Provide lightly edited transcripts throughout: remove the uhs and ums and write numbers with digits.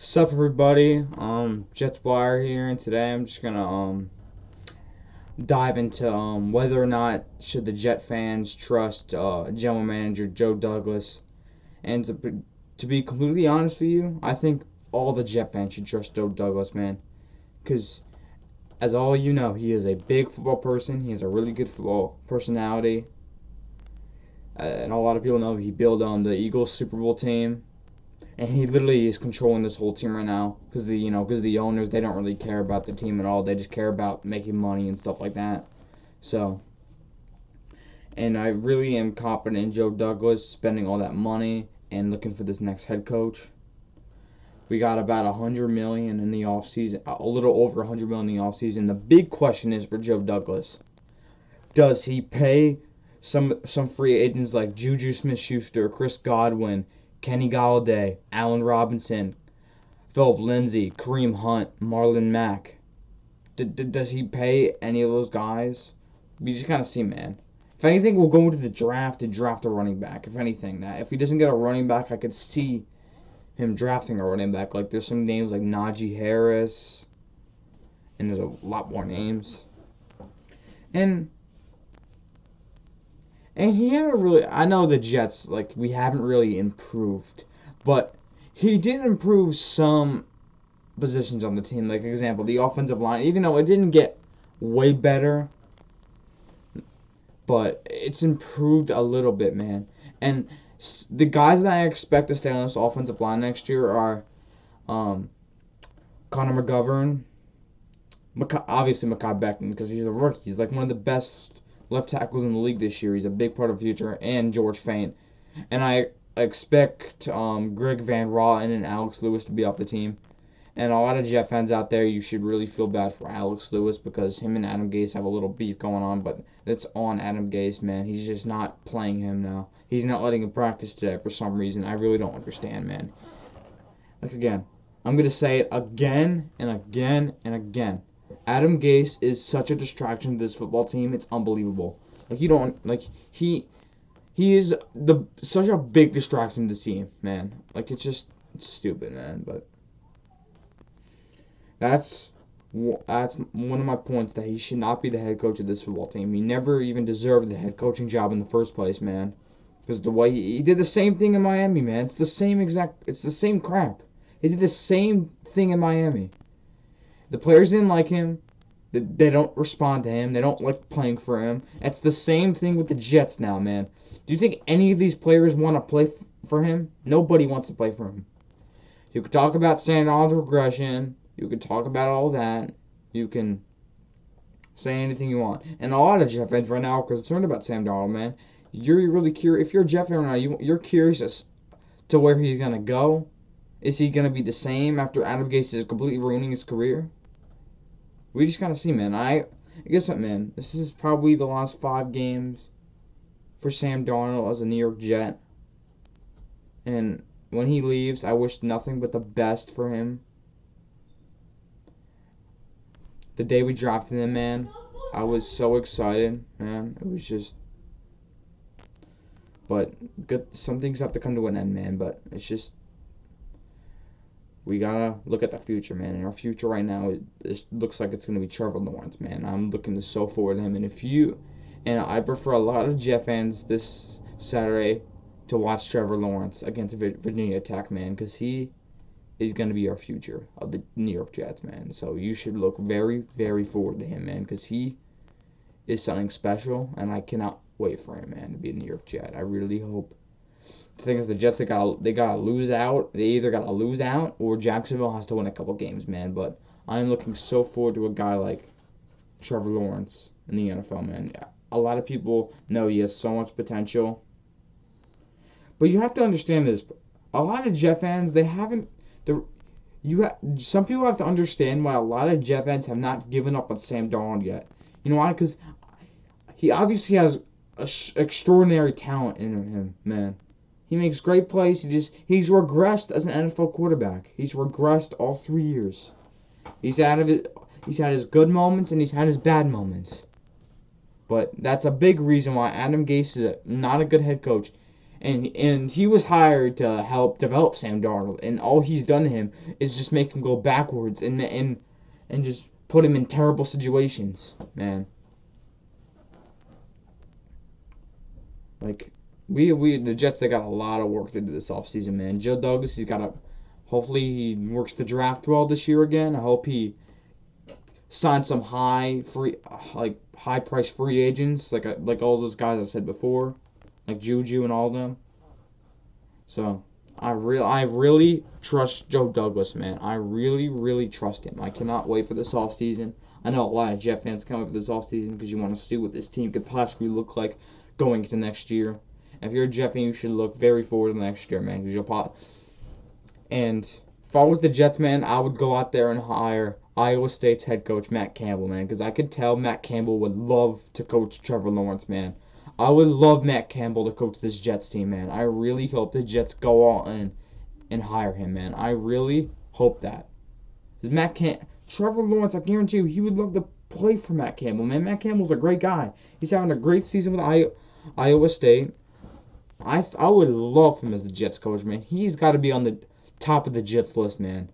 Sup everybody, Jets Wire here, and today I'm just gonna dive into whether or not should the Jet fans trust general manager Joe Douglas. And to be completely honest with you, I think all the Jet fans should trust Joe Douglas, man, because as all you know, he is a big football person. He has a really good football personality, and a lot of people know he built the Eagles Super Bowl team. And he literally is controlling this whole team right now because the owners, they don't really care about the team at all. They just care about making money and stuff like that. So, and I really am confident in Joe Douglas spending all that money and looking for this next head coach. We got about 100 million in the offseason, a little over 100 million in the offseason. The big question is for Joe Douglas: does he pay some free agents like Juju Smith-Schuster, Chris Godwin, Kenny Galladay, Allen Robinson, Philip Lindsay, Kareem Hunt, Marlon Mack? Does he pay any of those guys? We just gotta see, man. If anything, we'll go into the draft and draft a running back. If anything, that if he doesn't get a running back, I could see him drafting a running back. Like there's some names like Najee Harris, and there's a lot more names. And And he had a really, I know the Jets, like, we haven't really improved, but he did improve some positions on the team. Like, example, the offensive line, even though it didn't get way better, but it's improved a little bit, man. And the guys that I expect to stay on this offensive line next year are um, Connor McGovern, obviously Mekhi Becton, because he's a rookie. He's like one of the best left tackles in the league this year. He's a big part of the future, and George Fant. And I expect Greg Van Roten and Alex Lewis to be off the team. And a lot of Jet fans out there, you should really feel bad for Alex Lewis because him and Adam Gase have a little beef going on, but it's on Adam Gase, man. He's just not playing him now. He's not letting him practice today for some reason. I really don't understand, man. Like, again, I'm going to say it again and again and again. Adam Gase is such a distraction to this football team. It's unbelievable. Like, you don't, like, he is such a big distraction to this team, man. Like, it's stupid, man. But that's one of my points, that he should not be the head coach of this football team. He never even deserved the head coaching job in the first place, man. Because the way he did the same thing in Miami, man. It's the same crap. He did the same thing in Miami. The players didn't like him. They don't respond to him. They don't like playing for him. It's the same thing with the Jets now, man. Do you think any of these players want to play for him? Nobody wants to play for him. You could talk about Sam Darnold's regression. You could talk about all that. You can say anything you want. And a lot of Jet fans right now are concerned about Sam Darnold, man. You're really curious. If you're a Jet fan right now, you're curious as to where he's going to go. Is he going to be the same after Adam Gase is completely ruining his career? We just gotta see, man. I guess what, man. This is probably the last 5 games for Sam Darnold as a New York Jet. And when he leaves, I wish nothing but the best for him. The day we drafted him, man, I was so excited, man. It was just... But good. Some things have to come to an end, man. But it's just... We gotta look at the future, man. And our future right now, it looks like it's gonna be Trevor Lawrence, man. I'm looking so forward to him. And I prefer a lot of Jet fans this Saturday to watch Trevor Lawrence against Virginia Tech, man, because he is gonna be our future of the New York Jets, man. So you should look very, very forward to him, man, because he is something special, and I cannot wait for him, man, to be a New York Jet. I really hope. The thing is, the Jets, they gotta lose out. They either gotta lose out or Jacksonville has to win a couple games, man. But I'm looking so forward to a guy like Trevor Lawrence in the NFL, man. A lot of people know he has so much potential, but you have to understand this. A lot of Jet fans, they haven't. Some people have to understand why a lot of Jet fans have not given up on Sam Darnold yet. You know why? Because he obviously has extraordinary talent in him, man. He makes great plays. He's regressed as an NFL quarterback. He's regressed all 3 years. He's had his good moments and he's had his bad moments. But that's a big reason why Adam Gase is not a good head coach. And he was hired to help develop Sam Darnold, and all he's done to him is just make him go backwards and just put him in terrible situations, man. Like we the Jets, they got a lot of work to do this offseason, man. Joe Douglas, he's got to hopefully he works the draft well this year again. I hope he signs some high price free agents like all those guys I said before, like Juju and all of them. So I really trust Joe Douglas, man. I really trust him. I cannot wait for this off season. I know a lot of Jet fans come up for this off season because you want to see what this team could possibly look like going into next year. And if you're a Jet fan, you should look very forward to next year, man. And if I was the Jets, man, I would go out there and hire Iowa State's head coach Matt Campbell, man, because I could tell Matt Campbell would love to coach Trevor Lawrence, man. I would love Matt Campbell to coach this Jets team, man. I really hope the Jets go all in and hire him, man. I really hope that. Trevor Lawrence, I guarantee you, he would love to play for Matt Campbell, man. Matt Campbell's a great guy. He's having a great season with Iowa State. I would love him as the Jets coach, man. He's got to be on the top of the Jets list, man.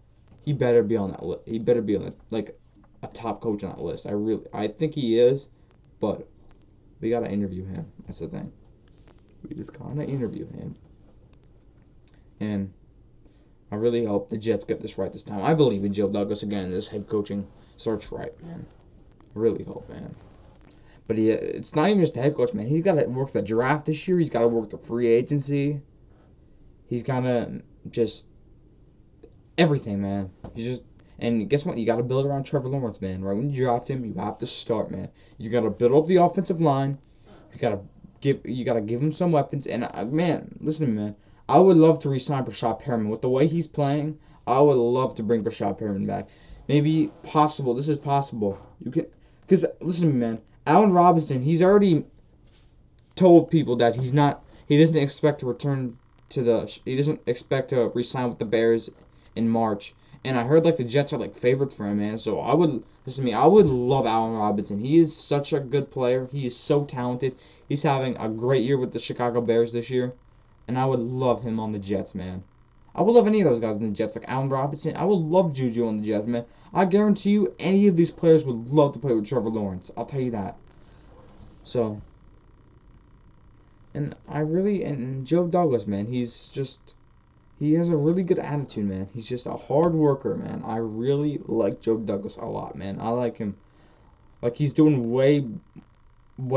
He better be on that list. He better be on a top coach on that list. I think he is, but we gotta interview him. That's the thing. We just gotta interview him. And I really hope the Jets get this right this time. I believe in Joe Douglas again in this head coaching search right, man. I really hope, man. But it's not even just the head coach, man. He's got to work the draft this year. He's got to work the free agency. He's got to just everything, man. And guess what? You got to build around Trevor Lawrence, man. Right when you draft him, you have to start, man. You got to build up the offensive line. You got to give him some weapons. And man, listen to me, man. I would love to re-sign Brashad Perriman with the way he's playing. I would love to bring Brashad Perriman back. Maybe possible. This is possible. Because listen to me, man. Allen Robinson, he's already told people that he doesn't expect to return he doesn't expect to re-sign with the Bears in March. And I heard the Jets are favorites for him, man. So I would love Allen Robinson. He is such a good player. He is so talented. He's having a great year with the Chicago Bears this year. And I would love him on the Jets, man. I would love any of those guys on the Jets, like Allen Robinson. I would love Juju on the Jets, man. I guarantee you any of these players would love to play with Trevor Lawrence. I'll tell you that. So, and Joe Douglas, man, he has a really good attitude, man. He's just a hard worker, man. I really like Joe Douglas a lot, man. I like him. He's doing way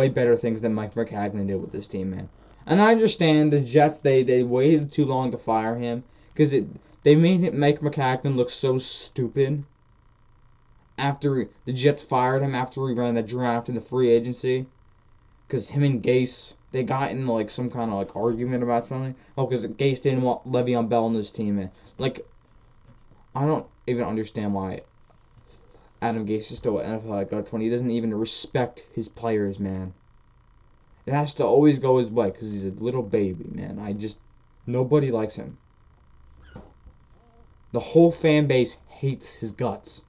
better things than Mike McCagnon did with this team, man. And I understand the Jets, they waited too long to fire him because they made Mike McCagnon look so stupid after the Jets fired him after he ran the draft and the free agency. Because him and Gase, they got in some kind of argument about something. Oh, because Gase didn't want Le'Veon Bell on his team, man. I don't even understand why Adam Gase is still an NFL head coach when he doesn't even respect his players, man. It has to always go his way because he's a little baby, man. Nobody likes him. The whole fan base hates his guts.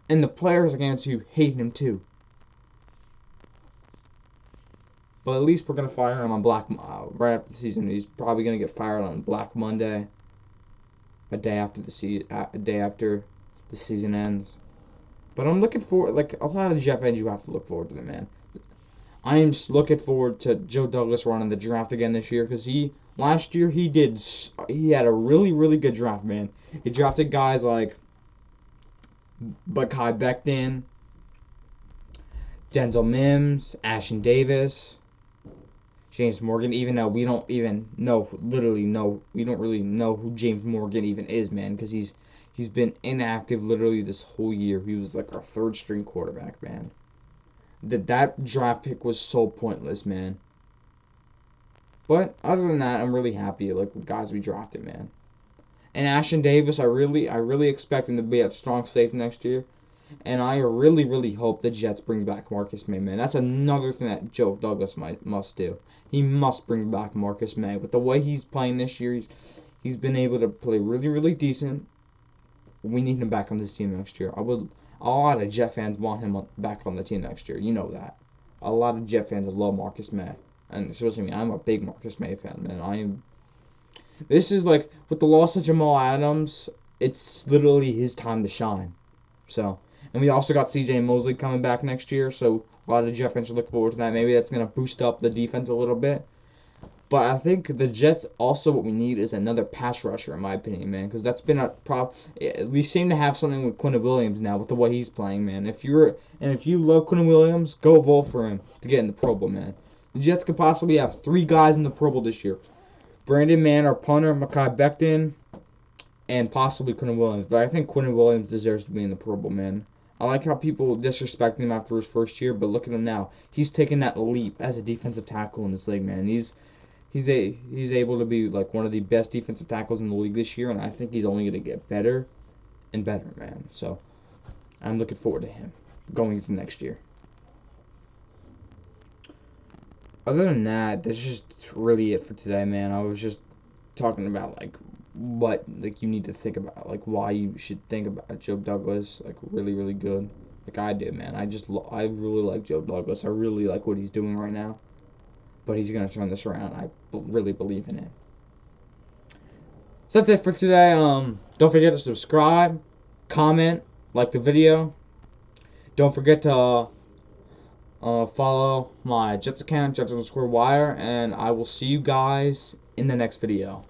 And the players against you hate him too. But at least we're going to fire him on right after the season. He's probably going to get fired on Black Monday, a day after the season ends. But I'm looking forward, a lot of Jet fans, you have to look forward to them, man. I am looking forward to Joe Douglas running the draft again this year because last year he had a really good draft, man. He drafted guys like Mekhi Becton, Denzel Mims, Ashtyn Davis, James Morgan, even though we don't even know, we don't really know who James Morgan even is, man, because he's been inactive literally this whole year. He was our third string quarterback, man. That draft pick was so pointless, man. But other than that, I'm really happy with guys we drafted, man. And Ashtyn Davis, I really expect him to be at strong safety next year. And I really hope the Jets bring back Marcus May, man. That's another thing that Joe Douglas must do. He must bring back Marcus May. With the way he's playing this year, he's been able to play really decent. We need him back on this team next year. A lot of Jet fans want him back on the team next year. You know that. A lot of Jet fans love Marcus May. and especially me, I'm a big Marcus May fan, man. This is like, with the loss of Jamal Adams, it's literally his time to shine. So, and we also got C.J. Mosley coming back next year, so a lot of Jet fans should look forward to that. Maybe that's going to boost up the defense a little bit. But I think the Jets also, what we need is another pass rusher, in my opinion, man, because that's been a problem. We seem to have something with Quinn Williams now with the way he's playing, man. If you love Quinn Williams, go vote for him to get in the Pro Bowl, man. The Jets could possibly have 3 guys in the Pro Bowl this year: Brandon Mann, our punter, Mekhi Becton, and possibly Quinn Williams. But I think Quinn Williams deserves to be in the Pro Bowl, man. I like how people disrespect him after his first year, but look at him now. He's taken that leap as a defensive tackle in this league, man. He's able to be like one of the best defensive tackles in the league this year, and I think he's only going to get better and better, man. So I'm looking forward to him going into next year. Other than that, that's just really it for today, man. I was just talking about like what like you need to think about, like why you should think about Joe Douglas, like really really good, like I do, man. I really like Joe Douglas. I really like what he's doing right now, but he's gonna turn this around. I really believe in it. So that's it for today. Don't forget to subscribe, comment, like the video. Don't forget to follow my Jets account, Jets_Wire, and I will see you guys in the next video.